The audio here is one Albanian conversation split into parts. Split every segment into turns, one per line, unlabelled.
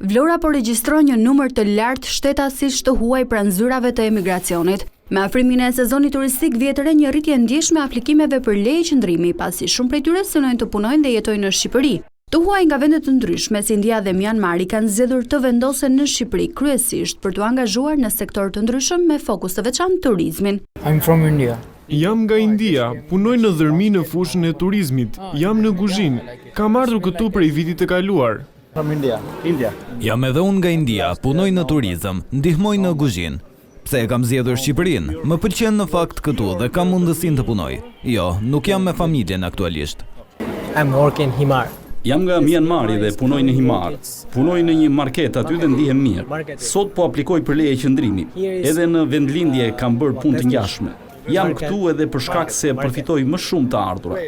Vlora po regjistron një numër të lartë shtetasish të huaj pranë zyrave të emigracionit. Me afrimin e sezonit turistik vjetër e një rritje ndjeshme aplikimeve për leje qëndrimi, pasi shumë prej tyre synojnë të punojnë dhe jetojnë në Shqipëri. Të huaj nga vendet të ndryshme si India dhe Myanmari kanë zgjedhur të vendosen në Shqipëri kryesisht për të angazhuar në sektor të ndryshëm me fokus të veçantë turizmin.
I'm from India.
Jam nga India, punoj në dhërmi në fushën e turizmit, jam në kuzhinë, kam ardhur këtu prej vitit të kaluar.
From India.
Jam edhe unë nga India, punoj në turizëm, ndihmoj në kuzhinë. Pse e kam zgjedhur Shqipërinë? Më pëlqen në fakt këtu dhe kam mundësinë të punoj. Jo, nuk jam me familjen aktualisht.
I'm working Himar.
Jam nga Myanmari dhe punoj në Himar. Punoj në një market aty dhe ndihem mirë. Sot po aplikoj për leje qëndrimi. Edhe në vendlindje kam bërë punë të ngjashme. Jam këtu edhe për shkak se përfitoj më shumë të ardhura.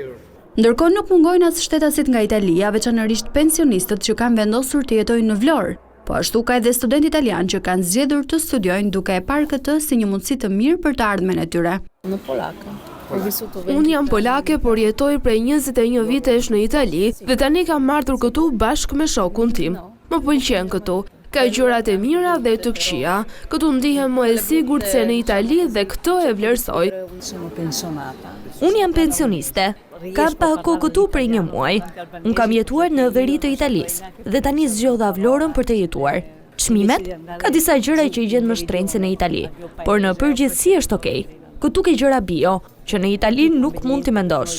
Ndërkohë nuk mungojnë as shtetasit nga Italia, veçanërisht pensionistët që kanë vendosur të jetojnë në Vlorë. Po ashtu ka edhe student italian që kanë zgjedhur të studiojnë duke e parë këtë si një mundësi të mirë për të ardhmen e tyre.
Unë jam polake, por jetoj prej 21 vitesh në Itali dhe tani kam ardhur këtu bashkë me shokun tim. Më pëlqen këtu. Ka gjërat e mira dhe të këqija. Këtu ndihem më e sigurt se në Itali dhe këtë e vlerësoj.
Unë jam pensioniste. Kam pa kohë këtu prej një muaj. Unë kam jetuar në veri të Italisë dhe tani zgjodha Vlorën për të jetuar. Çmimet? Ka disa gjëra që i gjen më shtrenjtë se në Itali, por në përgjithësi është okay. Këtu ke gjëra bio, që në Itali nuk mund t'i mendosh.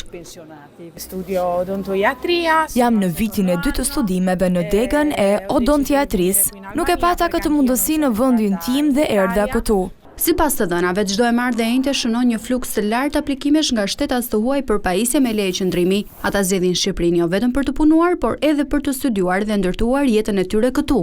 Jam në vitin e 2 të studimeve në degën e odontiatrisë. Nuk e pata këtë mundësi në vendin tim dhe erdha këtu.
Sipas të dhënave, çdo e marrë dhe enjte shënon një fluks të lartë aplikimesh nga shtetas të huaj për pajisje me leje qëndrimi. Ata zgjedhin Shqipërinë jo vetëm për të punuar, por edhe për të studiuar dhe ndërtuar jetën e tyre këtu.